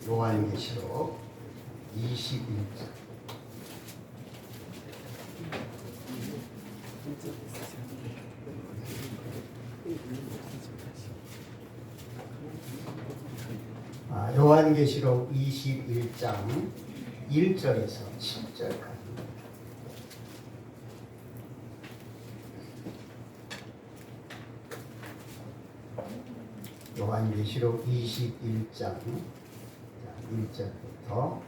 요한계시록 21장. 요한계시록 21장 1절에서 7절까지. 요한계시록 21장 1절부터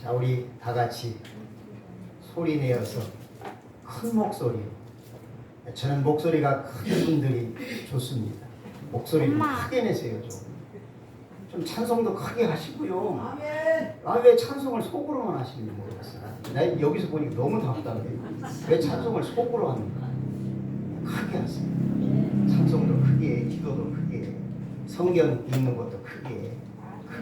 자, 우리 다 같이 소리 내어서 큰 목소리로. 저는 목소리가 큰 분들이 좋습니다. 목소리 좀 크게 내세요. 좀 찬송도 크게 하시고요. 왜 찬송을 속으로만 하시는지 모르겠어요. 나 여기서 보니까 너무 답답해. 왜 찬송을 속으로 합니까? 크게 하세요. 찬송도 크게, 기도도 크게, 성경 읽는 것도 크게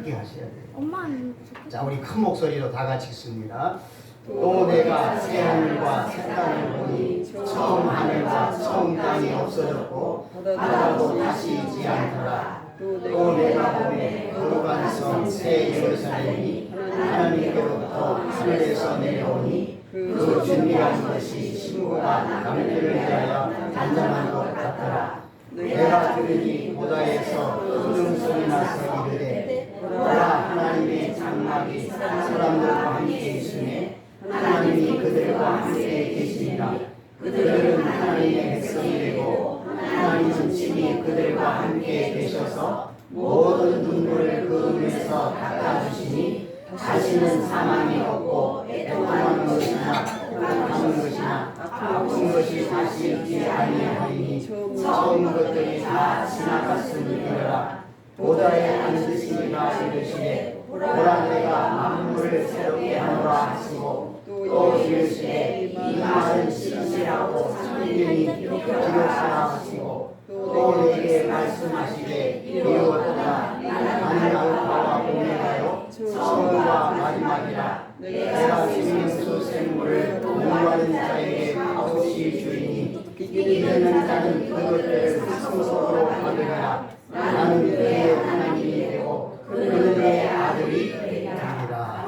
하셔야 돼요. 자, 우리 큰 목소리로 다 같이 읽습니다. 또 내가 새 하늘과 새 땅을 보니 처음 하늘과 처음 땅이 없어졌고 바다도 다시 있지 않더라. 또 내가 보니 거룩한 성 새 예루살렘이 하나님께로부터 하늘에서 내려오니 그 준비한 것이 신부가 남편을 위하여 단장한 것 같더라. 내가 들으니 보다에서 큰 소리 나서 이르되 보라, 하나님의 장막이 사람들과 함께 있으며 하나님이 그들과 함께 계시니라. 그들은 하나님의 백성이 되고 하나님은 친히 그들과 함께 계셔서 모든 눈물을 그 눈에서 닦아주시니 다시는 사망이 없고 애통하는 것이나 고통하는 것이나 아픈 것이 다시 있지 아니하리니 처음 것들이 다 지나갔으니라. 보다에 앉으신 이가 이르시되 보라, 내가 만물을 새롭게 하노라 하시고 또 이르시되 이 말은 진실하고 참되니 기록하라 하시고 또 내게 말씀하시되 이루었도다. 나는 알파와 오메가요 처음과 마지막이라. 내가 생명수 샘물을 목마른 자에게 아우실 주이니 이르는 자는 그것들을 상속으로 받으리라. 나는 그의 하나님이 되고 그는 내 아들이 되리라.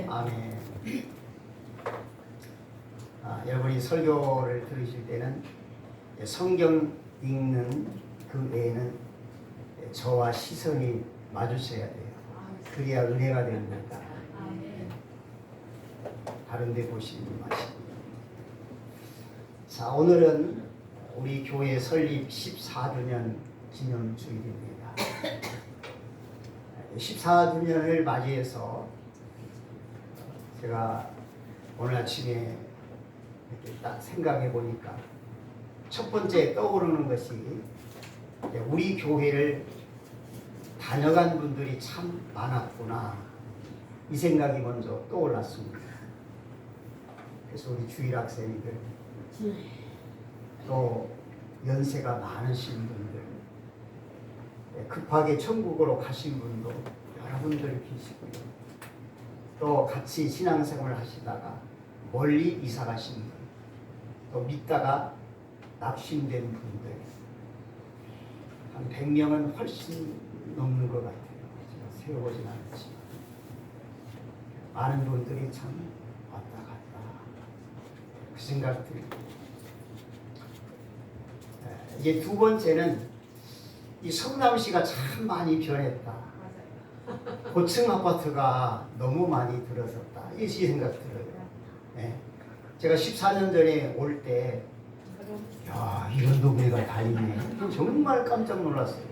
아멘. 여러분이 설교를 들으실 때는 성경 읽는 그 외에는 저와 시선이 마주쳐야 돼요. 그래야 은혜가 됩니다. 다른 데 보시지 마시고. 자, 오늘은 우리 교회 설립 14주년 기념 주일입니다. 14주년을 맞이해서 제가 오늘 아침에 이렇게 딱 생각해 보니까 첫 번째 떠오르는 것이 우리 교회를 다녀간 분들이 참 많았구나, 이 생각이 먼저 떠올랐습니다. 그래서 우리 주일학생들, 또 연세가 많으신 분들, 급하게 천국으로 가신 분도 여러분들 계시고요. 또 같이 신앙생활을 하시다가 멀리 이사 가신 분, 또 믿다가 낙심된 분들, 한 100명은 훨씬 넘는 것 같아요. 제가 세어보진 않았지만 많은 분들이 참 왔다 갔다 그 생각들이. 이제 두 번째는 이 성남시가 참 많이 변했다. 고층 아파트가 너무 많이 들어섰다, 이 생각 들어요. 네. 제가 14년 전에 올 때 야, 이런 동네가 다 있네. 정말 깜짝 놀랐어요.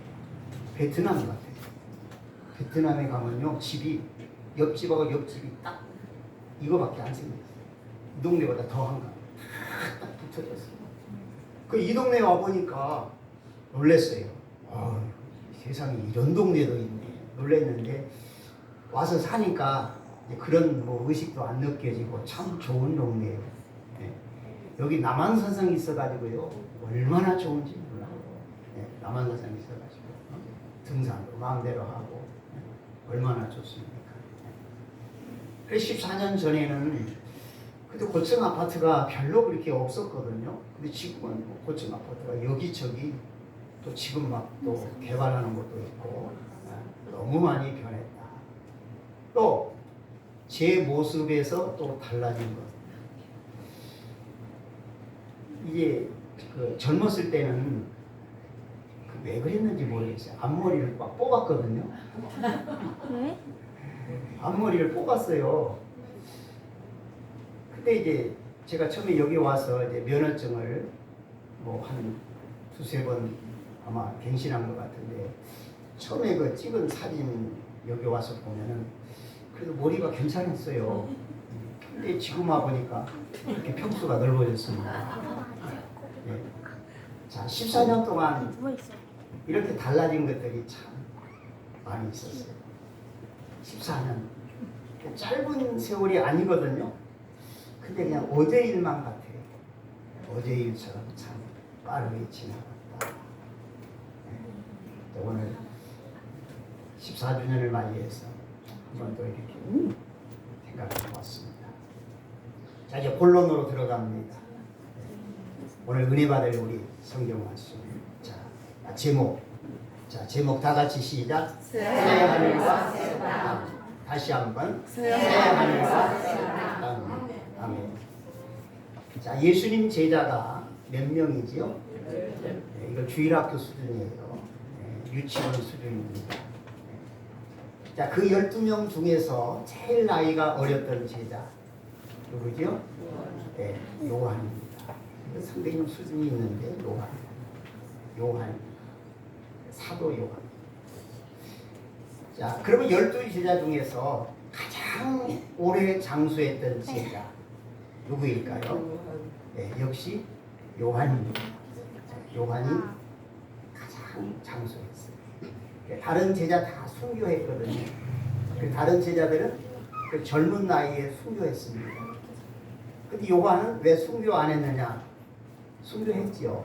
베트남 같아요. 베트남에 가면요, 집이 옆집하고 옆집이 딱 이거밖에 안 생겼어요. 이 동네보다 더한가. 딱 붙어졌어요. 이 동네에 와보니까 놀랐어요. 세상에 이런 동네도 있네. 놀랐는데 와서 사니까 그런 의식도 안 느껴지고 참 좋은 동네예요. 네. 여기 남한산성이 있어가지고요, 얼마나 좋은지 몰라요. 네. 남한산성이 있어가지고 등산도 마음대로 하고 얼마나 좋습니까. 그래서 14년 전에는 그때 고층 아파트가 별로 그렇게 없었거든요. 근데 지금은 고층 아파트가 여기저기, 또 지금 막 또 개발하는 것도 있고, 또 너무 많이 변했다. 또 제 모습에서 또 달라진 것. 이게 그 젊었을 때는 왜 그랬는지 모르겠어요. 앞머리를 막 뽑았거든요. 앞머리를 뽑았어요. 근데 이제 제가 처음에 여기 와서 이제 면허증을 뭐 한 두세 번 아마 갱신한 것 같은데, 처음에 그 찍은 사진 여기 와서 보면은 그래도 머리가 괜찮았어요. 근데 지금 와보니까 이렇게 평수가 넓어졌습니다. 네. 자, 14년 동안 이렇게 달라진 것들이 참 많이 있었어요. 14년. 짧은 세월이 아니거든요. 근데 그냥 어제 일만 같아요. 어제 일처럼 참 빠르게 지나갔다. 네. 오늘 14주년을 맞이해서 한 번 더 이렇게 생각해 보았습니다. 자, 이제 본론으로 들어갑니다. 오늘 은혜 받을 우리 성경 말씀. 자, 제목. 자, 제목 다 같이 시작. 새 하늘과 새 땅. 다시 한번. 새 하늘과 새 땅. 아멘. 자, 예수님 제자가 몇 명이지요? 네, 이거 주일학교 수준이에요. 네, 유치원 수준입니다. 자, 그 12명 중에서 제일 나이가 어렸던 제자 누구죠? 네, 요한입니다. 상당히 수준이 있는데 요한, 사도 요한. 자, 그러면 12제자 중에서 가장 오래 장수했던 제자 누구일까요? 네, 역시 요한입니다. 요한이 가장 장수했어요. 다른 제자 다 순교했거든요. 다른 제자들은 그 젊은 나이에 순교했습니다. 근데 요한은 왜 순교 안 했느냐? 순교했지요.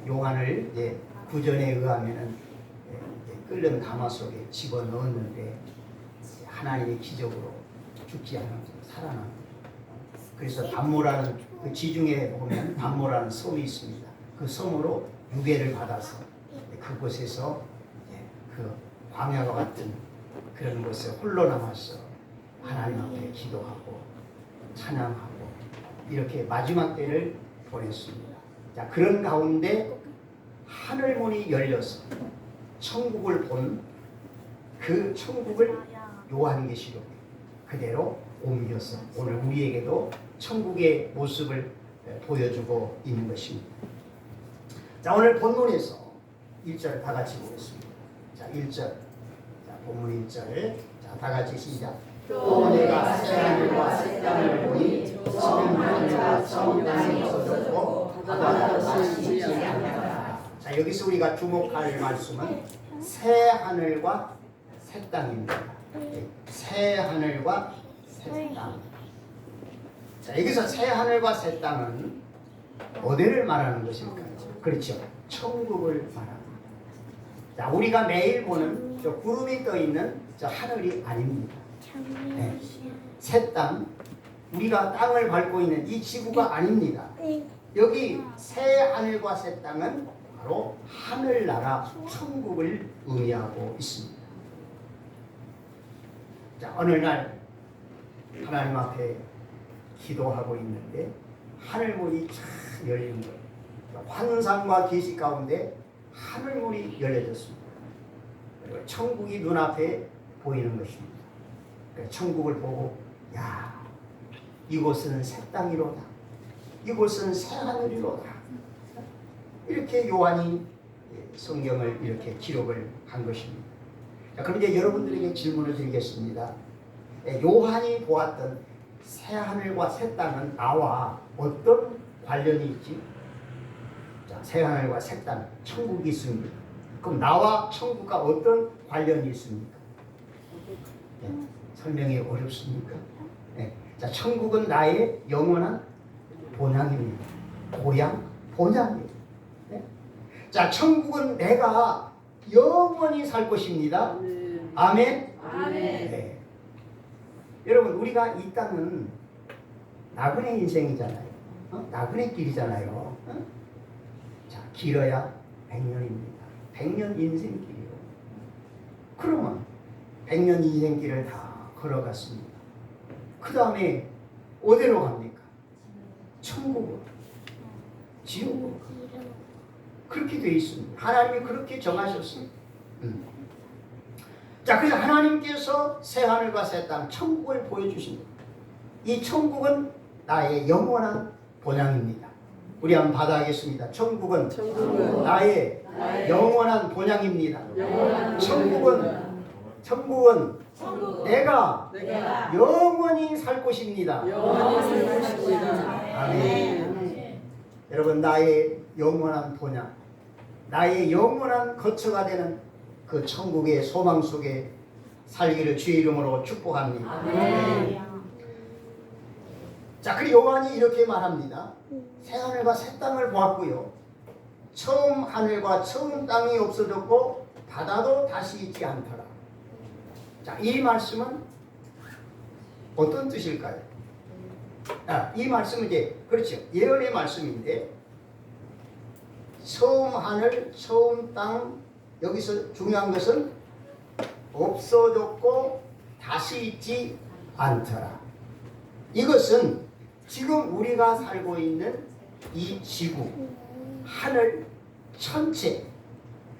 요한을 이제 구전에 의하면은 끓는 가마 속에 집어 넣었는데 하나님의 기적으로 죽지 않으면서 살아납니다. 그래서 담모라는 그 지중해 보면 담모라는 섬이 있습니다. 그 섬으로 유배를 받아서 그곳에서 그 광야와 같은 그런 곳에 홀로 남아서 하나님 앞에 기도하고 찬양하고 이렇게 마지막 때를 보냈습니다. 자, 그런 가운데 하늘 문이 열려서 천국을 본 그 천국을 요한계시록에 그대로 옮겨서 오늘 우리에게도 천국의 모습을 보여주고 있는 것입니다. 자, 오늘 본문에서 1절 다 같이 보겠습니다. 자, 1절. 자, 본문 1절. 자, 다 같이 시작. 또 내가 새 하늘과 새 땅을 보니 처음 하늘과 처음 땅이 없어졌고 바다가 다시 있지 않았다. 자, 여기서 우리가 주목할 말씀은 새 하늘과 새 땅입니다. 새 하늘과 새 땅. 자, 여기서 새 하늘과 새 땅은 어디를 말하는 것일까요? 그렇죠. 천국을 말합니다. 자, 우리가 매일 보는 저 구름이 떠 있는 저 하늘이 아닙니다. 네. 새 땅, 우리가 땅을 밟고 있는 이 지구가 아닙니다. 여기 새 하늘과 새 땅은 바로 하늘나라 천국을 의미하고 있습니다. 자, 어느 날 하나님 앞에 기도하고 있는데 하늘문이 쫙 열린 거예요. 환상과 계시 가운데 하늘문이 열려졌습니다. 그리고 천국이 눈앞에 보이는 것입니다. 그러니까 천국을 보고 야, 이곳은 새 땅이로다. 이곳은 새 하늘이로다. 이렇게 요한이 성경을 이렇게 기록을 한 것입니다. 자, 그럼 이제 여러분들에게 질문을 드리겠습니다. 요한이 보았던 새 하늘과 새 땅은 나와 어떤 관련이 있지? 자, 새 하늘과 새 땅, 천국이 있습니다. 그럼 나와 천국과 어떤 관련이 있습니까? 네, 설명이 어렵습니까? 네. 자, 천국은 나의 영원한 본향입니다. 고향, 본향이에요. 네? 자, 천국은 내가 영원히 살 것입니다. 아멘. 아멘. 네. 여러분, 우리가 이 땅은 나그네 인생이잖아요. 나그네 길이잖아요. 자, 길어야 100년입니다. 100년 인생 길이요. 그러면 100년 인생길을 다 걸어갔습니다. 그 다음에 어디로 갑니까? 천국으로, 지옥으로. 그렇게 되어 있습니다. 하나님이 그렇게 정하셨습니다. 자, 그래서 하나님께서 새하늘과 새 땅, 천국을 보여주십니다. 이 천국은 나의 영원한 본향입니다. 우리 한번 받아가겠습니다. 천국은 나의 영원한 본향입니다. 천국은 내가 영원히 살 곳입니다. 아멘. 여러분, 나의 영원한 본향, 나의 영원한 거처가 되는 그 천국의 소망 속에 살기를 주의 이름으로 축복합니다. 자, 그리고 요한이 이렇게 말합니다. 새 하늘과 새 땅을 보았고요. 처음 하늘과 처음 땅이 없어졌고 바다도 다시 있지 않더라. 자, 이 말씀은 어떤 뜻일까요? 이 말씀은 이제 그렇죠. 예언의 말씀인데 처음 하늘, 처음 땅, 여기서 중요한 것은 없어졌고 다시 있지 않더라. 이것은 지금 우리가 살고 있는 이 지구, 하늘 전체,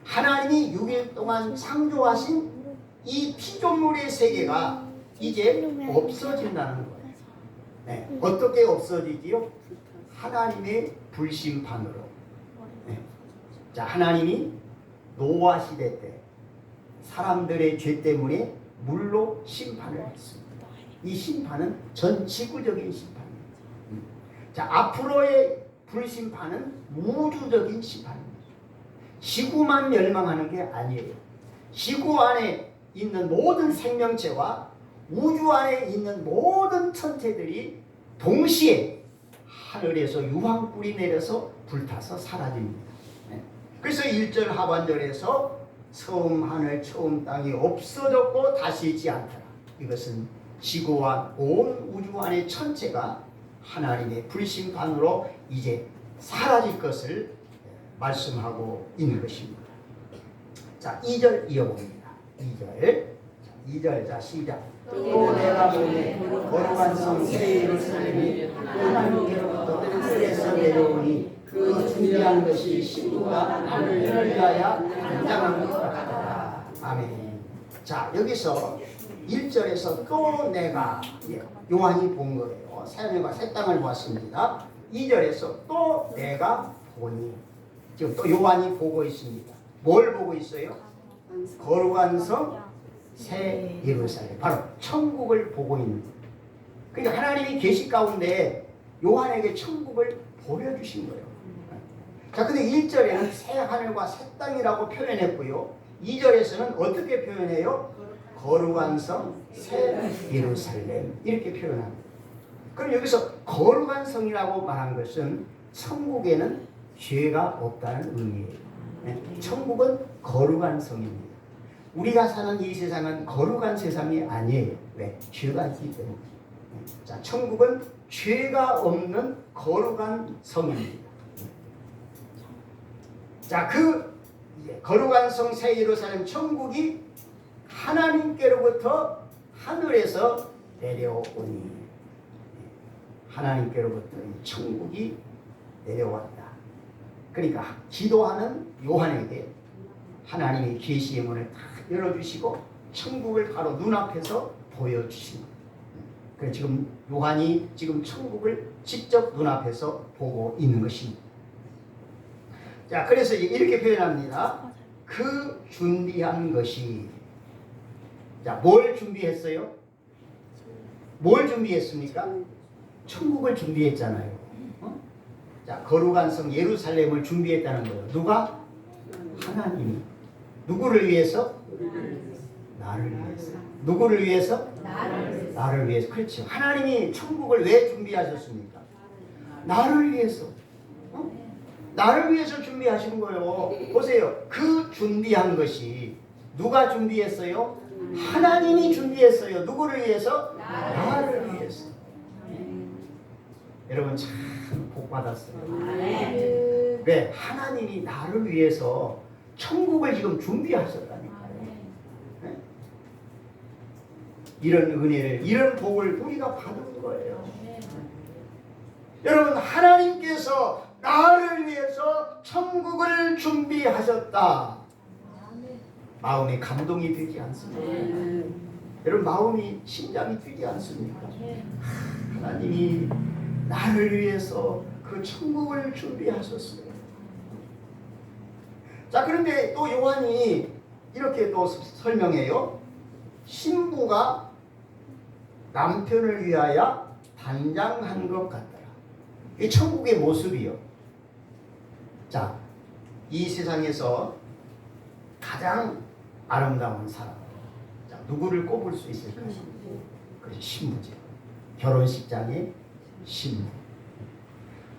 하나님이 6일 동안 창조하신 이 피조물의 세계가 이제 없어진다는 거예요. 네. 어떻게 없어지지요? 하나님의 불심판으로. 네. 자, 하나님이 노아 시대 때 사람들의 죄 때문에 물로 심판을 했습니다. 이 심판은 전 지구적인 심판입니다. 자, 앞으로의 불심판은 우주적인 심판입니다. 지구만 멸망하는 게 아니에요. 지구 안에 있는 모든 생명체와 우주 안에 있는 모든 천체들이 동시에 하늘에서 유황불이 내려서 불타서 사라집니다. 그래서 1절 하반절에서 처음 하늘 처음 땅이 없어졌고 다시 있지 않더라. 이것은 지구와 온 우주 안의 천체가 하나님의 불심판으로 이제 사라질 것을 말씀하고 있는 것입니다. 자, 2절 이어봅니다. 2절 자 시작. 또 내가 보니 거룩한 성 새 예루살렘이 하나님께로부터 하늘에서 내려오니 그 준비한 것이 신부가 남을 위하여 단장한 것 같더라. 아멘. 자, 여기서 1절에서 또 내가 요한이 본 거예요. 새 하늘과 새 땅을 보았습니다. 2절에서 또 내가 보니, 지금 또 요한이 보고 있습니다. 뭘 보고 있어요? 거룩한 성 새 예루살렘, 바로 천국을 보고 있는 거예요. 그러니까 하나님이 계시 가운데 요한에게 천국을 보여주신 거예요. 자, 근데 1절에는 새 하늘과 새 땅이라고 표현했고요. 2절에서는 어떻게 표현해요? 거룩한 성 새 예루살렘, 이렇게 표현합니다. 그럼 여기서 거룩한 성이라고 말한 것은 천국에는 죄가 없다는 의미예요. 천국은 거룩한 성입니다. 우리가 사는 이 세상은 거룩한 세상이 아니에요. 왜? 죄가 있기 때문에. 자, 천국은 죄가 없는 거룩한 성입니다. 자, 그 거룩한 성 새 예루살렘 천국이 하나님께로부터 하늘에서 내려오니, 하나님께로부터 이 천국이 내려왔다. 그러니까 기도하는 요한에게 하나님의 계시의 문을 다 열어주시고 천국을 바로 눈앞에서 보여주십니다. 그래서 지금 요한이 지금 천국을 직접 눈앞에서 보고 있는 것입니다. 자, 그래서 이렇게 표현합니다. 그 준비한 것이, 자, 뭘 준비했어요? 뭘 준비했습니까? 천국을 준비했잖아요. 자, 거룩한 성 예루살렘을 준비했다는 거예요. 누가? 하나님이. 누구를 위해서? 나를 위해서. 누구를 위해서? 나를 위해서. 그렇죠. 하나님이 천국을 왜 준비하셨습니까? 나를 위해서. 나를 위해서 준비하신 거예요. 보세요. 그 준비한 것이 누가 준비했어요? 하나님이 준비했어요. 누구를 위해서? 나를 위해서. 여러분 참 복 받았어요. 왜? 하나님이 나를 위해서 천국을 지금 준비하셨다니까요. 네? 이런 은혜를, 이런 복을 우리가 받은 거예요. 여러분, 하나님께서 나를 위해서 천국을 준비하셨다. 마음에 감동이 되지 않습니까? 여러분, 마음이, 심장이 뛰지 않습니까? 하나님이 나를 위해서 그 천국을 준비하셨어요. 자, 그런데 또 요한이 이렇게 또 설명해요. 신부가 남편을 위하여 단장한 것 같더라. 이 천국의 모습이요. 자, 이 세상에서 가장 아름다운 사람, 자, 누구를 꼽을 수 있을까요? 그것이 신부죠. 결혼식장의 신부.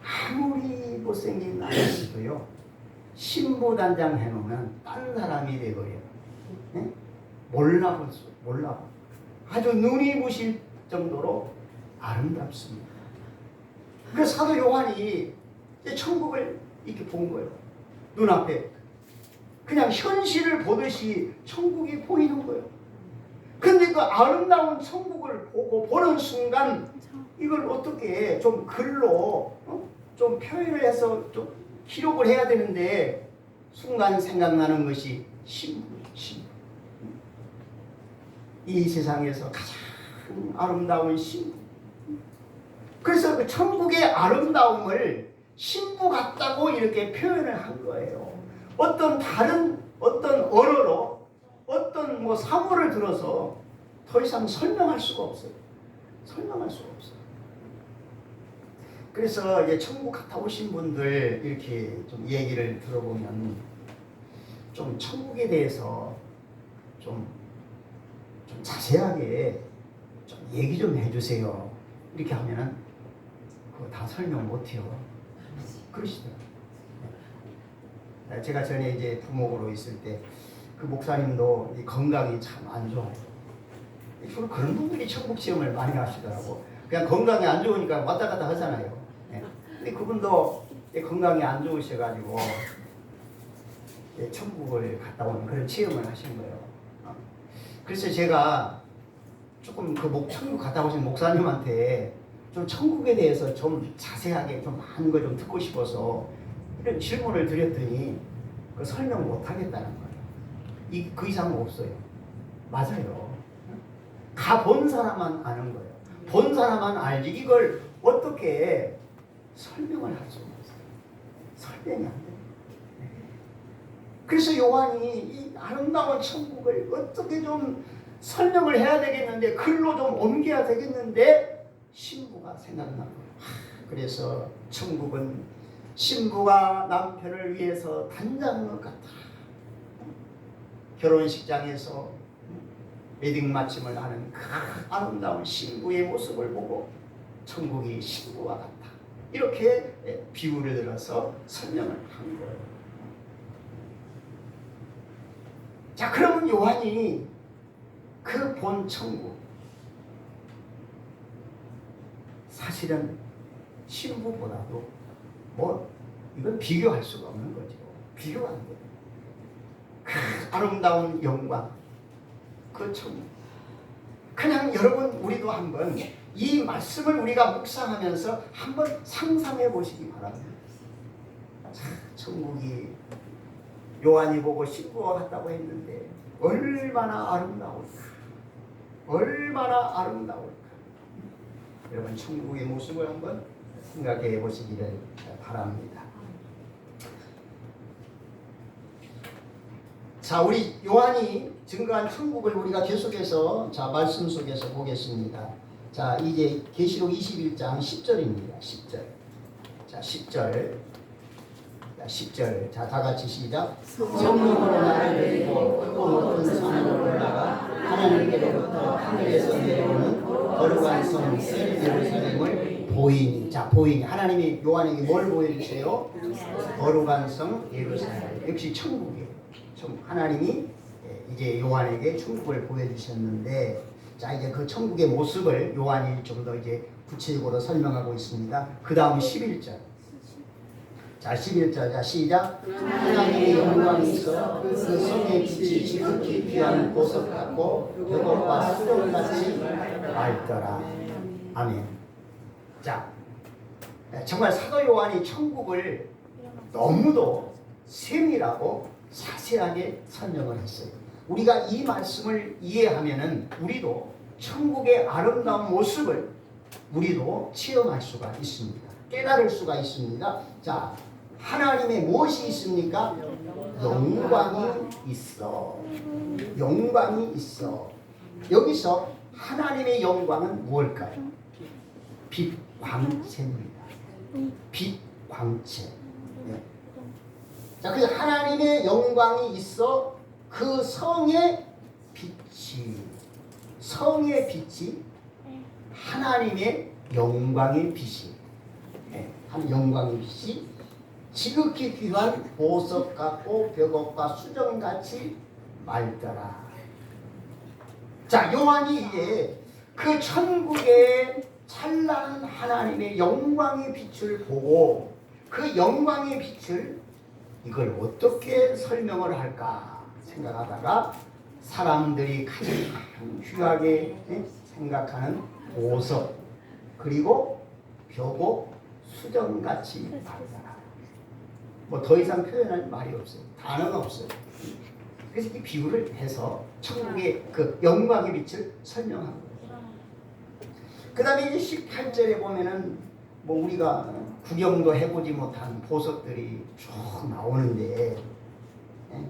아무리 못생긴 남자도요, 신부 단장 해놓으면 딴 사람이 돼버려요. 네? 몰라볼 수, 아주 눈이 부실 정도로 아름답습니다. 그 사도 요한이 천국을 이렇게 본 거예요. 눈앞에. 그냥 현실을 보듯이 천국이 보이는 거예요. 근데 그 아름다운 천국을 보는 순간 이걸 어떻게 좀 글로 좀 표현을 해서 좀 기록을 해야 되는데 순간 생각나는 것이 신부. 이 세상에서 가장 아름다운 신부. 그래서 그 천국의 아름다움을 신부 같다고 이렇게 표현을 한 거예요. 어떤 다른 어떤 언어로 어떤 뭐 사물을 들어서 더 이상 설명할 수가 없어요. 그래서 이제 천국 갔다 오신 분들 이렇게 좀 얘기를 들어보면 좀 천국에 대해서 좀 자세하게 좀 얘기 좀 해주세요. 이렇게 하면은 그거 다 설명 못해요. 그러시더라고요. 제가 전에 이제 부목으로 있을 때 그 목사님도 건강이 참 안 좋아요. 주로 그런 분들이 천국 체험을 많이 하시더라고. 그냥 건강이 안 좋으니까 왔다 갔다 하잖아요. 근데 그분도 건강이 안 좋으셔가지고 천국을 갔다 오는 그런 체험을 하신 거예요. 그래서 제가 조금 그 천국 갔다 오신 목사님한테 좀 천국에 대해서 좀 자세하게 좀 많은 걸 좀 듣고 싶어서 이런 질문을 드렸더니 그 설명 못 하겠다는 거예요. 그 이상은 없어요. 맞아요. 가본 사람만 아는 거예요. 본 사람만 알지 이걸 어떻게 설명을 할 수가 없어요. 설명이 안 돼요. 그래서 요한이 이 아름다운 천국을 어떻게 좀 설명을 해야 되겠는데 글로 좀 옮겨야 되겠는데 신부가 생각난 거예요. 그래서 천국은 신부가 남편을 위해서 단장한 것 같아. 결혼식장에서 웨딩 마침을 하는 그 아름다운 신부의 모습을 보고 천국이 신부와 같다. 이렇게 비유를 들어서 설명을 한 거예요. 자, 그러면 요한이 그 본 천국, 사실은 신부보다도 이건 비교할 수가 없는 거죠. 비교가 안 돼요. 그 아름다운 영광, 그 천국. 그냥 여러분 우리도 한번 이 말씀을 우리가 묵상하면서 한번 상상해 보시기 바랍니다. 천국이 요한이 보고 신부와 같다고 했는데 얼마나 아름다울까. 여러분 천국의 모습을 한번 생각해 보시기를 바랍니다. 자, 우리 요한이 증거한 천국을 우리가 계속해서 말씀 속에서 보겠습니다. 자, 이제 계시록 21장 10절입니다. 10절. 자, 10절. 자, 다 같이 시작. 성령으로 나를 내리고 크고 높은 산으로 올라가 하나님께로부터 하늘에서 내려오는 거룩한 성 새 예루살렘을 보이니. 자, 보이니. 하나님이 요한에게 뭘 보여주세요? 거룩한 성 예루살렘. 역시 천국이에요. 하나님이 이제 요한에게 천국을 보여주셨는데, 자, 이제 그 천국의 모습을 요한이 좀 더 이제 구체적으로 설명하고 있습니다. 그 다음 11절. 자 11절 자 시작. 하나님의 영광이 있어 그 성의 빛이 지극히 귀한 보석 같고 벽옥과 수정같이 맑더라. 아멘. 자 정말 사도 요한이 천국을 너무도 세밀하고 자세하게 설명을 했어요. 우리가 이 말씀을 이해하면은 우리도 천국의 아름다운 모습을 우리도 체험할 수가 있습니다. 깨달을 수가 있습니다. 자, 하나님의 무엇이 있습니까? 영광이 있어. 영광이 있어. 여기서 하나님의 영광은 무엇일까요? 빛 광채입니다. 빛 광채. 네. 자, 그래서 하나님의 영광이 있어 그 성의 빛이 하나님의 영광의 빛이 한 영광의 빛이 지극히 귀한 보석 같고 벽옥과 수정같이 맑더라. 자, 요한이 이제 그 천국의 찬란한 하나님의 영광의 빛을 보고 그 영광의 빛을 이걸 어떻게 설명을 할까 생각하다가 사람들이 가장 귀하게 생각하는 보석 그리고 벽옥 수정같이 맑더라. 뭐 더 이상 표현할 말이 없어요. 단어가 없어요. 그래서 이 비유를 해서 천국의 그 영광의 빛을 설명한 거예요. 그 다음에 이제 18절에 보면은 뭐 우리가 구경도 해보지 못한 보석들이 쭉 나오는데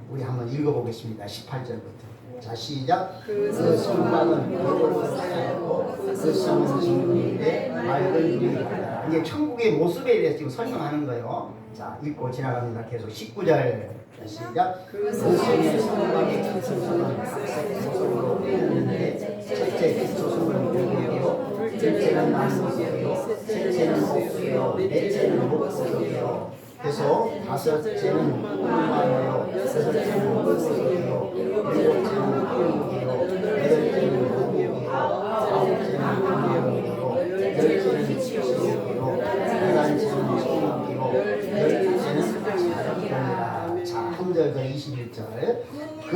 우리 한번 읽어보겠습니다. 18절부터. 자 시작. 그 성곽은 벽으로 쌓여있고 그 성은 진문인데 맑은 빛이 나더라. 이게 천국의 모습에 대해서 지금 설명하는 거예요. 자 읽고 지나갑니다. 계속 19절 시작. 그 성의 성곽의 기초는 각색 보석으로 꾸몄는데 첫째 기초석은 금이요 둘째는 나무석이요 셋째는 옥수요 넷째는 목석이요 그래서 다섯째는 홍마요 여섯째는 목석이요 일곱째는 화목이요 여덟째는 목이요 아홉째는 화목이요 열째는 치석이요 열한째는 청목이요 열둘째는 자석이라. 자, 한 절 더 21절. 그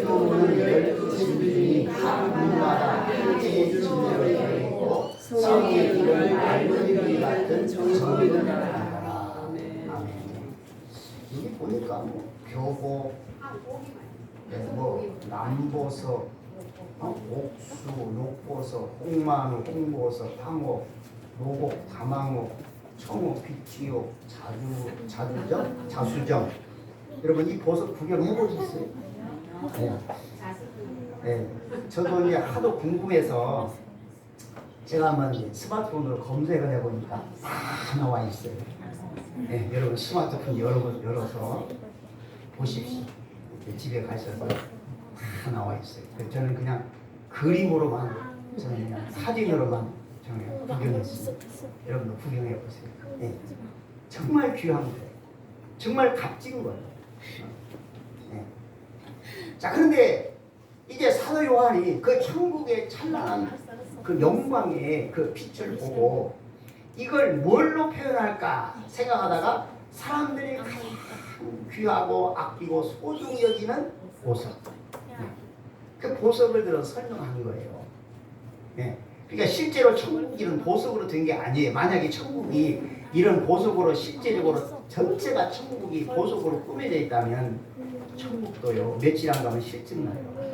12문은 12신들이 문마다 함께 진열을 열고 성의 길을 맑은 빛 같은 정의를 하라. 아멘. 여기 보니까 뭐 벽옥, 뭐 남보석, 옥수, 녹보석, 홍마루, 홍보석, 황옥, 노곡, 다망옥, 청옥, 비치옥, 자수정. 여러분 이 보석 구경해 보셨어요? 네. 네. 저도 이제 하도 궁금해서 제가 한번 이제 스마트폰으로 검색을 해보니까 다 나와 있어요. 네, 여러분 스마트폰 열어서 보십시오. 집에 가셔서 다 나와 있어요. 저는 그냥 그림으로만, 저는 그냥 사진으로만 저는 구경했습니다. 여러분도 구경해 보세요. 네. 정말 귀한 거예요. 정말 값진 거예요. 네. 자, 그런데 이제 사도 요한이 그 천국의 찬란한 그 영광의 그 빛을 보고 이걸 뭘로 표현할까 생각하다가 사람들이 가장 귀하고 아끼고 소중히 여기는 보석. 네. 그 보석을 들어서 설명한 거예요. 네. 그러니까 실제로 천국이 이런 보석으로 된 게 아니에요. 만약에 천국이 이런 보석으로 실제적으로 전체가 천국이 보석으로 꾸며져 있다면 천국도요 며칠 안 가면 실증나요.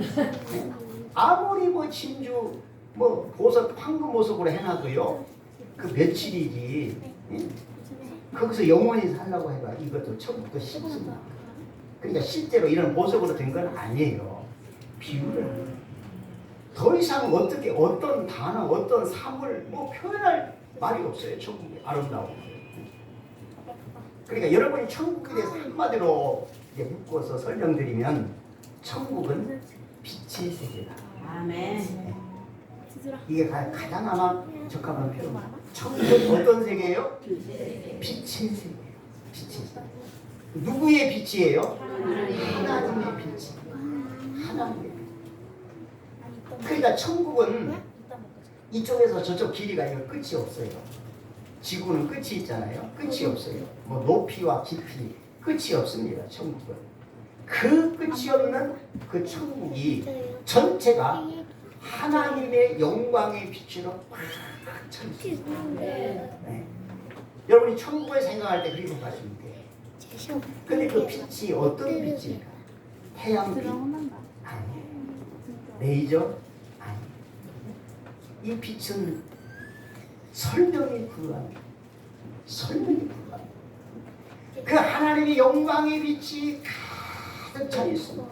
네. 아무리 뭐 진주 뭐 보석 황금 보석으로 해놔도요 그 며칠이지. 네. 거기서 영원히 살라고 해봐 이것도 천국도 실증나. 그러니까 실제로 이런 보석으로 된 건 아니에요. 비유를 더 이상 어떻게 어떤 단어 어떤 사물 뭐 표현할 말이 없어요. 천국이 아름다운 거예요. 그러니까 여러분이 천국에 대해서 한마디로 이제 묶어서 설명드리면 천국은 빛의 세계다. 아멘. 네. 이게 가장 아마 적합한 표현. 천국은 어떤 세계예요? 빛의 세계예요. 빛의 세계. 누구의 빛이에요? 하나님의 빛이. 하나님의 빛. 그러니까 천국은 이쪽에서 저쪽 길이가 끝이 없어요. 지구는 끝이 있잖아요. 끝이 없어요. 뭐 높이와 깊이 끝이 없습니다. 천국은. 그 끝이 없는 그 천국이 전체가 하나님의 영광의 빛으로 꽉 차 있습니다. 네. 여러분이 천국을 생각할 때 그렇게 생각하시면 돼요. 근데 그 빛이 어떤 빛일까? 태양빛? 아니에요. 레이저? 아니에요. 이 빛은 설명이 불가합니다. 설명이 불가합니다. 그 하나님의 영광의 빛이 가득 차 있습니다.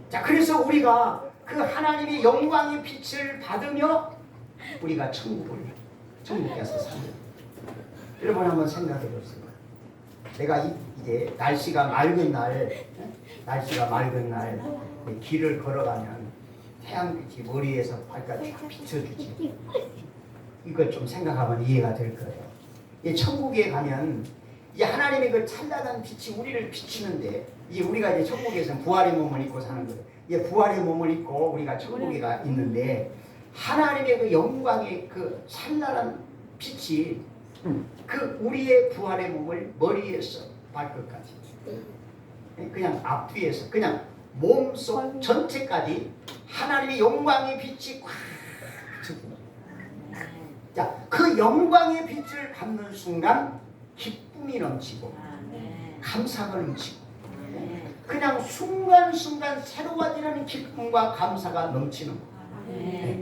자, 그래서 우리가 그 하나님의 영광의 빛을 받으며 우리가 천국에서 삽니다. 여러분 한번 생각해 보세요. 내가 이제 날씨가 맑은 날 길을 걸어가면 태양빛이 머리에서 발까지 다 비춰주지. 이걸 좀 생각하면 이해가 될 거예요. 이 천국에 가면 이 하나님의 그 찬란한 빛이 우리를 비치는데, 이제 우리가 이제 천국에서는 부활의 몸을 입고 사는 거예요. 이 부활의 몸을 입고 우리가 천국에 가 있는데, 하나님의 그 영광의 그 찬란한 빛이 그 우리의 부활의 몸을 머리에서 발끝까지, 그냥 앞뒤에서 그냥 몸속 전체까지 하나님의 영광의 빛이 꽉 찼습니다. 자, 그 영광의 빛을 받는 순간 기쁨이 넘치고 감사가 넘치고, 그냥 순간순간 새로워지는 기쁨과 감사가 넘치는 것.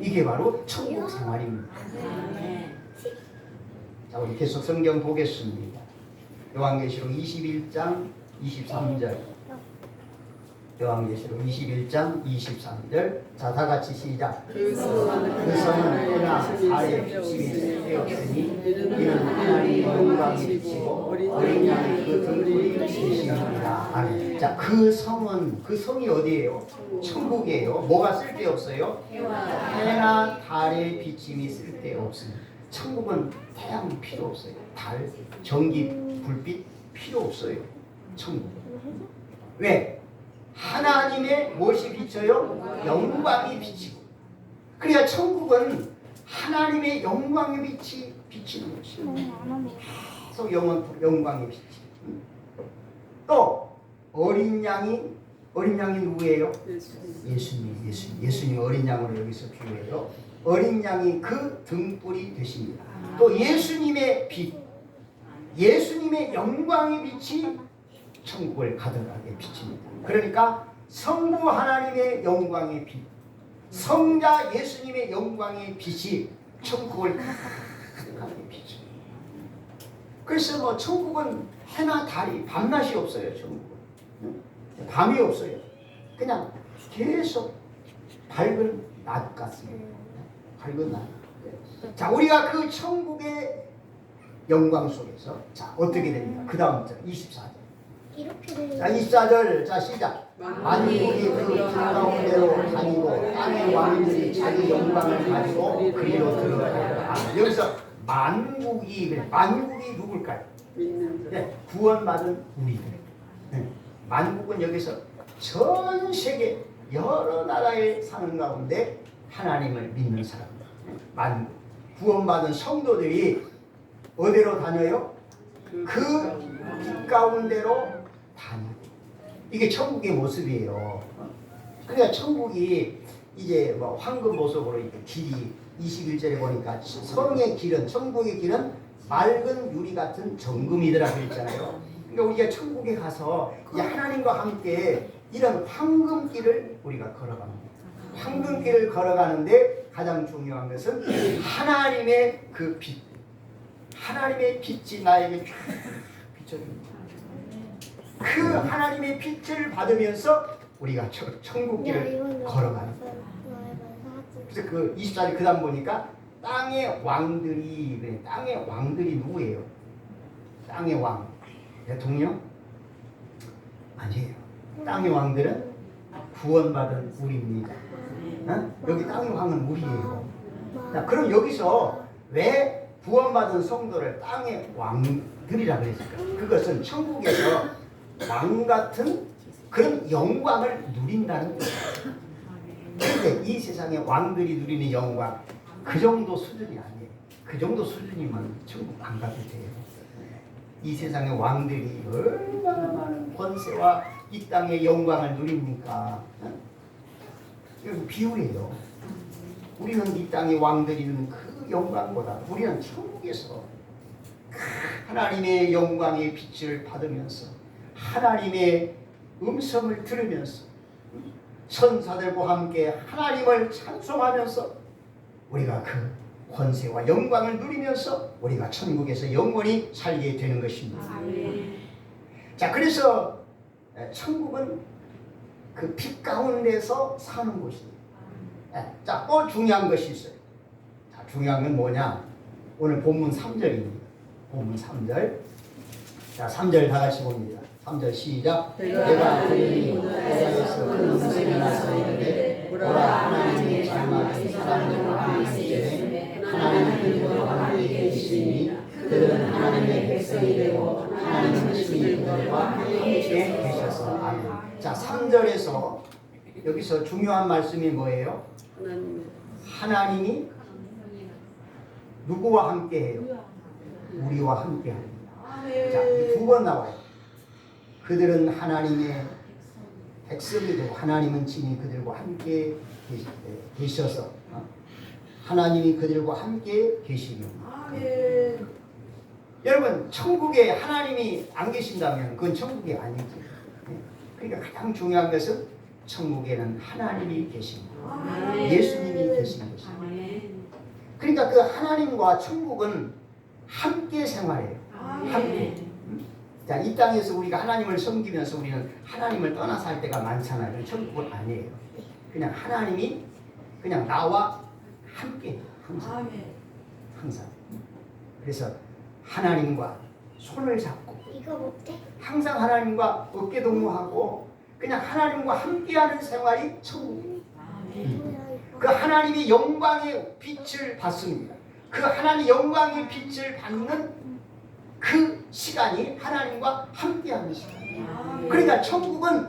이게 바로 천국 생활입니다. 자, 우리 계속 성경 보겠습니다. 요한계시록 21장 23절. 요한계시록 21장 23절. 자, 다 같이 시작. 그 성은 해나 달의 빛이 되었으니 이는 하나님의 영광이 비치고 어린 양의 그 등불이 되시니라. 아멘. 자, 그 성이 어디예요? 천국이에요. 뭐가 쓸데없어요? 해나 달의 비침이 쓸데없습니다. 천국은 태양 필요 없어요. 달, 전기, 불빛 필요 없어요. 천국은. 왜? 하나님의 무엇이 비쳐요? 영광이 비치고. 그래야 천국은 하나님의 영광의 빛이 비치는 것이에요. 계속 영광의 빛이. 또 어린 양이 누구예요? 예수님 어린 양으로 여기서 비유해요. 어린 양이 그 등불이 되십니다. 또 예수님의 빛, 예수님의 영광의 빛이 천국을 가득하게 비칩니다. 그러니까 성부 하나님의 영광의 빛, 성자 예수님의 영광의 빛이 천국을 가득하게 비칩니다. 그래서 뭐 천국은 해나 달이 밤낮이 없어요. 천국은 밤이 없어요. 그냥 계속 밝은 낮 같습니다. 밝은 낮. 자, 우리가 그 천국의 영광 속에서 자 어떻게 됩니까? 그 다음 절 24절. 자, 24절. 자, 시작. 만국이 그 가운데로 다니고 땅의 왕들이 자기 영광을 가지고 그리로 들어가리라. 여기서 만국이 누굴까요? 네, 구원받은 우리들. 네, 만국은 여기서 전 세계 여러 나라에 사는 가운데 하나님을 믿는 사람들. 만국. 구원받은 성도들이 어디로 다녀요? 그 빛 가운데로 다니고. 이게 천국의 모습이에요. 그러니까 천국이 이제 뭐 황금 보석으로 이렇게 길이 21절에 보니까 성의 길은, 천국의 길은 맑은 유리 같은 정금이더라 그랬잖아요. 그러니까 우리가 천국에 가서 이제 하나님과 함께 이런 황금길을 우리가 걸어갑니다. 황금길을 걸어가는데 가장 중요한 것은 하나님의 그 빛, 하나님의 빛이 나에게 비춰줍니다. 그 하나님의 빛을 받으면서 우리가 천국길을 걸어가는 거예요. 그래서 그 24절 그 다음 보니까 땅의 왕들이 누구예요? 땅의 왕 대통령? 아니에요. 땅의 왕들은 구원받은 우리입니다. 어? 여기 땅의 왕은 우리예요. 자, 그럼 여기서 왜 구원받은 성도를 땅의 왕들이라 그랬을까? 그것은 천국에서 왕 같은 그런 영광을 누린다는 뜻이에요. 그런데 이 세상의 왕들이 누리는 영광 그 정도 수준이 아니에요. 그 정도 수준이면 천국 안 가도 돼요. 이 세상의 왕들이 얼마나 많은 권세와 이 땅의 영광을 누립니까? 이건 비유예요. 우리는 이 땅의 왕들이 있는 그 영광보다 우리는 천국에서 하나님의 영광의 빛을 받으면서 하나님의 음성을 들으면서 천사들과 함께 하나님을 찬송하면서 우리가 그 권세와 영광을 누리면서 우리가 천국에서 영원히 살게 되는 것입니다. 자, 그래서 천국은 그 빛 가운데서 사는 곳입니다. 자, 또 중요한 것이 있어요. 자, 중요한 건 뭐냐? 오늘 본문 3절입니다. 본문 3절. 자, 3절 다 같이 봅니다. 3절 시작. 내가 들으니 바다에서 큰 음성이 나서 이르되 보라, 하나님의 장막이 사람들과 함께 계시되 하나님은 그들과 함께 계시니 그들은 하나님의 백성이 되고 하나님은 친히 그들과 함께 계셔서. 아멘. 자, 3절에서 여기서 중요한 말씀이 뭐예요? 하나님이 누구와 함께해요? 우리와 함께합니다. 자, 두 번 나와요. 그들은 하나님의 백성이 되고 하나님은 친히 그들과 함께 계셔서 하나님이 그들과 함께 계시는. 여러분, 천국에 하나님이 안 계신다면 그건 천국이 아니죠. 그러니까 가장 중요한 것은 천국에는 하나님이 계십니다. 예수님이 계신 것입니다. 그러니까 그 하나님과 천국은 함께 생활해요. 함께. 자, 이 땅에서 우리가 하나님을 섬기면서 우리는 하나님을 떠나서 할 때가 많잖아요. 천국은 아니에요. 그냥 하나님이 그냥 나와 함께 항상. 항상. 그래서 하나님과 손을 잡고 항상 하나님과 어깨 동무하고 그냥 하나님과 함께하는 생활이 천국입니다. 그 하나님의 영광의 빛을 받습니다. 그 하나님의 영광의 빛을 받는 그 시간이 하나님과 함께하는 시간이에요. 그러니까 천국은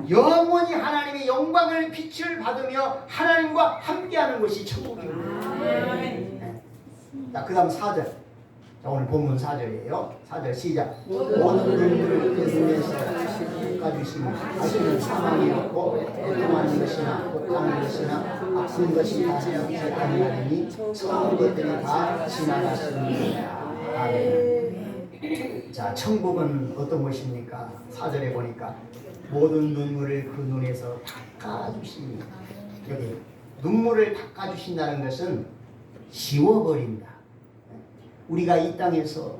영원히 하나님의 영광을 빛을 받으며 하나님과 함께하는 것이 천국입니다. 네. 자, 그 다음 4절. 자, 오늘 본문 4절이에요. 4절 시작. 모든 눈물을 그 눈에서 닦아주시며 다시는 사망이 없고 애통하는 것이나 고통하는 것이나 아픈 것이 다시 아니하니 처음 것들이 다 지나갔습니다. 아멘. 자, 천국은 어떤 것입니까? 4절에 보니까 모든 눈물을 그 눈에서 닦아주십니다. 여기 눈물을 닦아주신다는 것은 지워버린다. 우리가 이 땅에서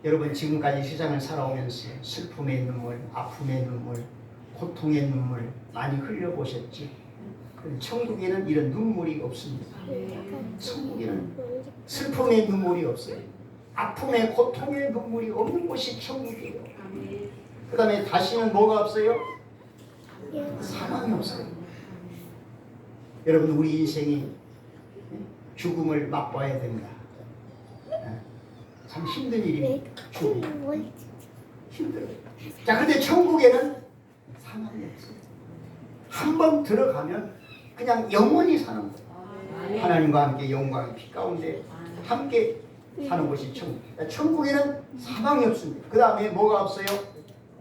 여러분 지금까지 세상을 살아오면서 슬픔의 눈물, 아픔의 눈물, 고통의 눈물 많이 흘려보셨지? 그런데 천국에는 이런 눈물이 없습니다. 천국에는 슬픔의 눈물이 없어요. 아픔의 고통의 눈물이 없는 곳이 천국이에요. 그 다음에 다시는 뭐가 없어요? 사망이 없어요. 여러분, 우리 인생이 죽음을 맛봐야 됩니다. 참 힘든 일입니다. 죽음. 힘들어요. 자, 근데 천국에는 사망이 없어요. 한 번 들어가면 그냥 영원히 사는 거예요. 하나님과 함께 영광의 빛 가운데 함께 사는 것이 천국. 천국에는 사망이 없습니다. 그 다음에 뭐가 없어요?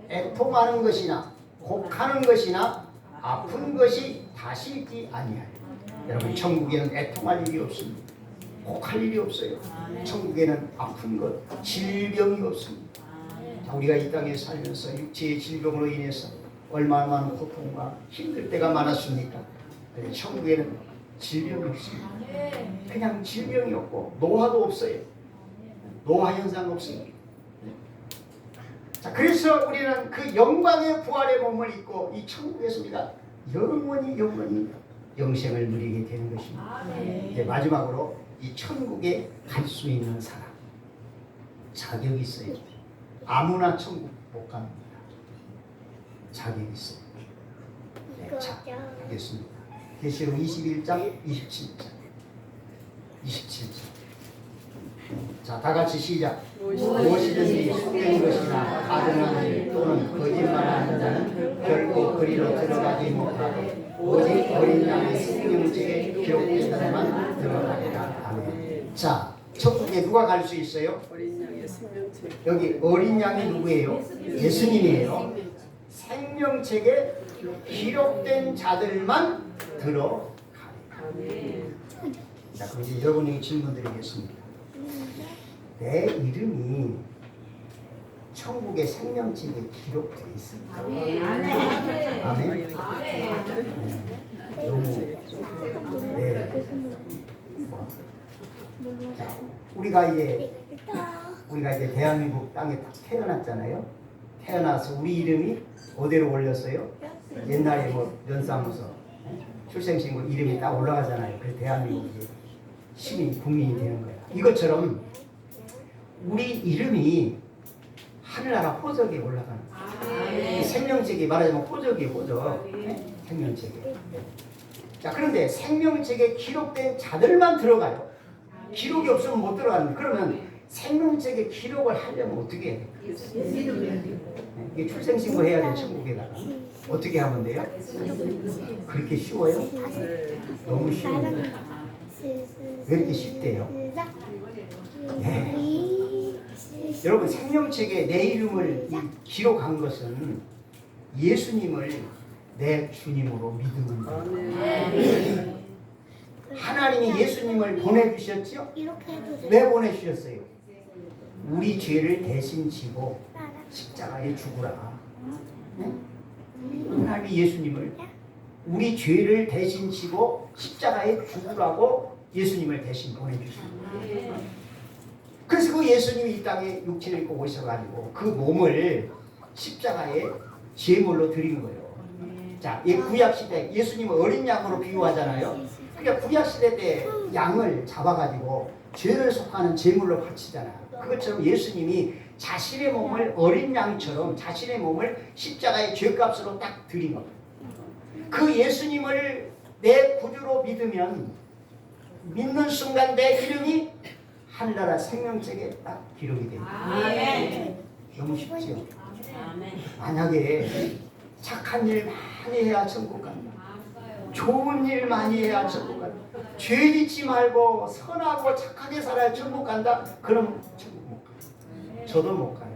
애통하는 것이나 곡하는 것이나 아픈 것이 다시 있지 아니하리. 여러분, 천국에는 애통할 일이 없습니다. 곡할 일이 없어요. 천국에는 아픈 것, 질병이 없습니다. 자, 우리가 이 땅에 살면서 육체의 질병으로 인해서 얼마나 많은 고통과 힘들 때가 많았습니까? 천국에는 질병이 없습니다. 그냥 질병이 없고 노화도 없어요. 노화 현상 없습니다. 자, 그래서 우리는 그 영광의 부활의 몸을 입고 이 천국에서 우리가 영원히 영생을 누리게 되는 것입니다. 이제 마지막으로 이 천국에 갈 수 있는 사람, 자격이 있어요. 아무나 천국 못 갑니다. 자격이 있어요. 네, 자, 하겠습니다. 계시록 21장 27절. 자, 다 같이 시작. 무엇이든지 속된 것이나 가증한 일 또는 거짓말하는 자는 결코 그리로 들어가지 못하고 오직 어린 양의 생명책에 기록된 자만 들어가리라. 아멘. 자, 천국에 누가 갈 수 있어요? 어린 양의 생명책. 여기 어린 양이 누구예요? 예수님이에요. 생명책에 기록된 자들만 들어가리라. 아멘. 자, 그럼 이제 여러분에게 질문 드리겠습니다. 내 이름이 천국의 생명책에 기록되어 있습니다. 아멘. 너무 네. 자, 우리가 이제 대한민국 땅에 딱 태어났잖아요. 태어나서 우리 이름이 어디로 올렸어요? 옛날에 뭐 연사무소 출생신고 이름이 딱 올라가잖아요. 그래서 대한민국이 시민 국민이 되는 거예요. 이것처럼 우리 이름이 하늘나라 호적에 올라가는 거예요. 생명책이 말하자면 호적이에요. 호적. 생명책에. 자, 그런데 생명책에 기록된 자들만 들어가요. 기록이 없으면 못 들어가는데, 그러면 생명책에 기록을 하려면 어떻게 해야 돼요? 이게 출생신고 해야 돼. 천국에다가 어떻게 하면 돼요? 그렇게 쉬워요? 너무 쉬운데 왜 이렇게 쉽대요? 네. 여러분, 생명책에 내 이름을 기록한 것은 예수님을 내 주님으로 믿는 거예요. 하나님이 예수님을 보내주셨죠? 왜 보내주셨어요? 우리 죄를 대신 지고 십자가에 죽으라. 네? 하나님이 예수님을 우리 죄를 대신 지고 십자가에 죽으라고 예수님을 대신 보내주십니다. 그래서 그 예수님이 이 땅에 육체를 입고 오셔가지고 그 몸을 십자가에 제물로 드린 거예요. 자, 이 구약시대 예수님은 어린 양으로 비유하잖아요. 그러니까 구약시대 때 양을 잡아가지고 죄를 속하는 제물로 바치잖아요. 그것처럼 예수님이 자신의 몸을 어린 양처럼 자신의 몸을 십자가의 죄값으로 딱 드린 겁니다. 그 예수님을 내 구주로 믿으면 믿는 순간 내 이름이 하늘나라 생명책에 딱 기록이 됩니다. 아멘. 너무 쉽죠? 만약에 착한 일 많이 해야 천국 간다. 좋은 일 많이 해야 천국 간다. 죄 짓지 말고 선하고 착하게 살아야 천국 간다. 그럼 천국 못 가요. 저도 못 가요.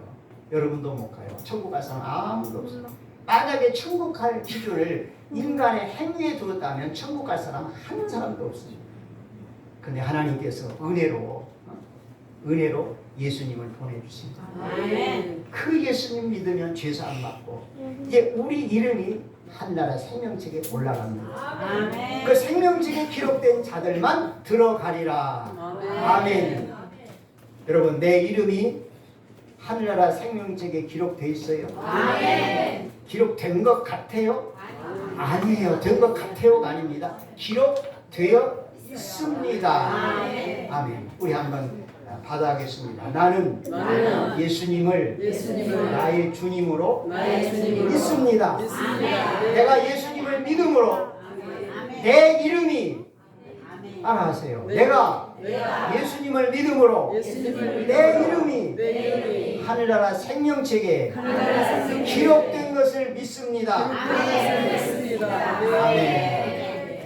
여러분도 못 가요. 천국 갈 사람 아무도 없어요. 만약에 천국 갈 기준을 인간의 행위에 두었다면 천국 갈 사람 한 사람도 없어요. 근데 하나님께서 은혜로 예수님을 보내주십니다. 그 예수님 믿으면 죄사함 받고 이제 우리 이름이 한나라 생명책에 올라갑니다. 그 생명책에 기록된 자들만 들어가리라. 아멘. 여러분, 내 이름이 하늘나라 생명책에 기록되어 있어요? 아멘. 기록된 것 같아요? 아니에요. 된 것 같아요가 아닙니다. 기록되어 있습니다. 아멘. 우리 한번 받아가겠습니다. 나는 예수님을 나의 주님으로 믿습니다. 내가 예수님을 믿음으로 내 이름이 따라하세요. 내가 예수님을 믿음으로 내 이름이 하늘나라 생명책에 기록된 것을 믿습니다. 아멘.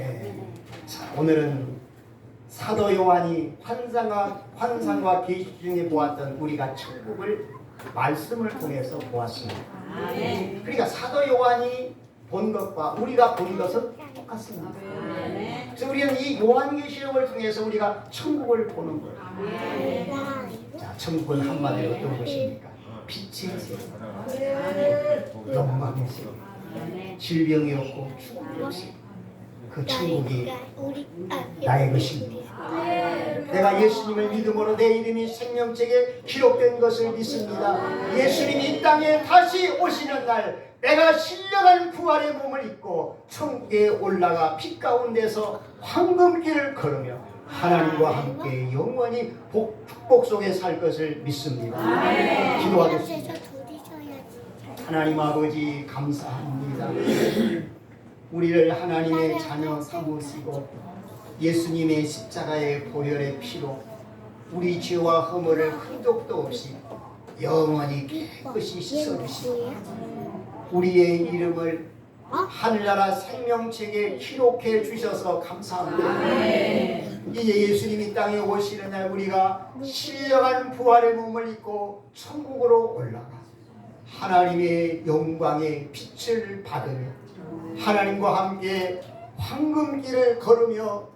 자, 오늘은 사도 요한이 환상과 계시 중에 보았던 우리가 천국을 말씀을 통해서 보았습니다. 그러니까 사도 요한이 본 것과 우리가 본 것은 똑같습니다. 그래서 우리는 이 요한계시록을 통해서 우리가 천국을 보는 거예요. 자, 천국은 한마디로 어떤 것입니까? 빛의 세계, 영광의 세계, 질병이 없고 죽음이 없습니다. 그 천국이 나의 것입니다. 내가 예수님을 믿음으로 내 이름이 생명책에 기록된 것을 믿습니다. 예수님이 이 땅에 다시 오시는 날 내가 신령한 부활의 몸을 입고 천국에 올라가 빛 가운데서 황금길을 걸으며 하나님과 함께 영원히 축복 속에 살 것을 믿습니다. 기도하겠습니다. 하나님 아버지, 감사합니다. 우리를 하나님의 자녀 삼으시고 예수님의 십자가의 보혈의 피로 우리 죄와 허물을 흔적도 없이 영원히 깨끗이 씻어주시고 우리의 이름을 하늘나라 생명책에 기록해 주셔서 감사합니다. 이제 예수님이 이 땅에 오시는 날 우리가 신령한 부활의 몸을 입고 천국으로 올라가 하나님의 영광의 빛을 받으며 하나님과 함께 황금길을 걸으며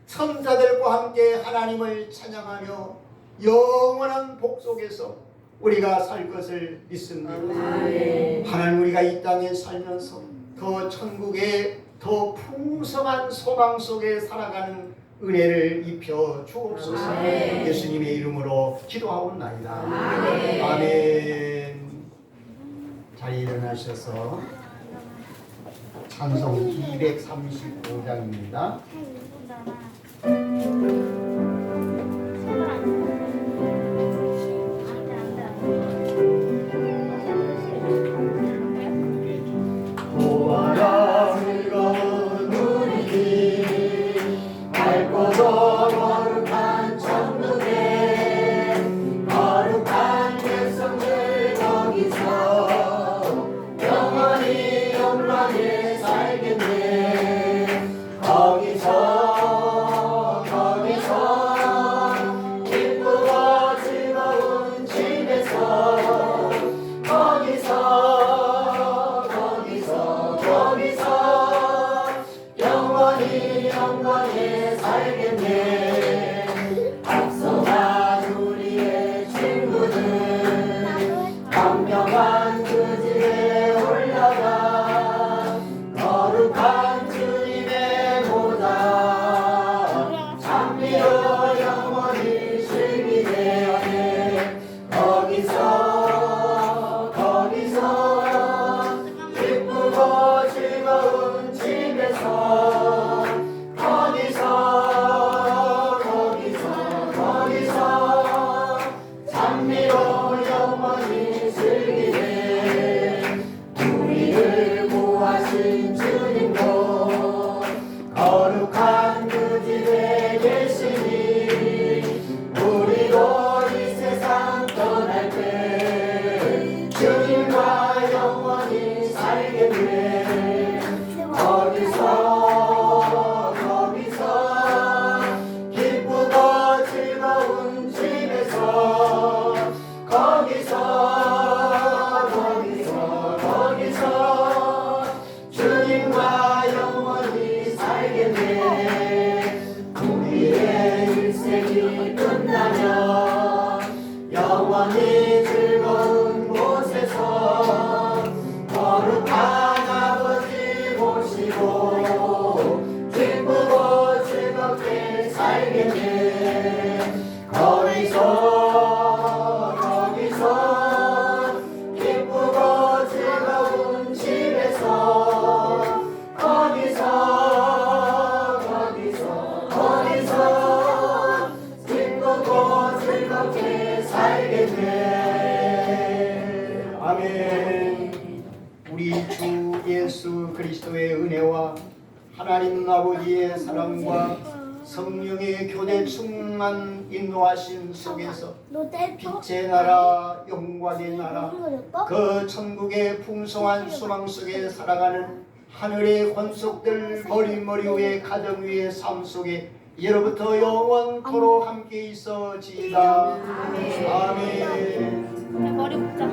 천사들과 함께 하나님을 찬양하며 영원한 복 속에서 우리가 살 것을 믿습니다. 하나님, 우리가 이 땅에 살면서 더 천국의 더 풍성한 소망 속에 살아가는 은혜를 입혀 주옵소서. 예수님의 이름으로 기도하옵나이다. 아멘. 자리에 일어나셔서 찬송 235장입니다. 보아라 즐거운 우리 길 밝고도 거룩한 천국에 거룩한 백성들 거기서 영원히 영광에 살겠네. 거기서 기쁘고 즐거운 집에서 거기서 영원히 영광에 살겠네. 앞서간 우리의 친구들 강경한 그 집에 올라가 거룩한 주님의 보다 장미로 영원히 즐기네. 거기서 기쁘고 즐거운 집에서 거기서 장미로 영원히 즐기네. 우리를 구하신 주님도 거룩한 그 집에 계시니 우리도 이 세상 떠날 때 주님과 영원히 살겠네. 거기서 기쁘고 즐거운 집에서 거기서 주님과 영원히 살겠네. 우리의 일생이 끝나면 영원히 즐거운 곳에서 거룩한 아버지 모시고 기쁘고 즐겁게 살겠네. 거기서 기쁘고 즐거운 집에서 거기서 기쁘고 즐겁게 살겠네. 아멘. 우리 주 예수 그리스도의 은혜와 하나님 아버지의 사랑과 성령의 교대 충만 인도하신 속에서 빛의 나라 영광의 나라 그 천국의 풍성한 소망 속에 살아가는 하늘의 권속들 머리 위에 가정 위의 삶 속에 예로부터 영원토록 함께 있어지이다. 아멘. 머리 묶자.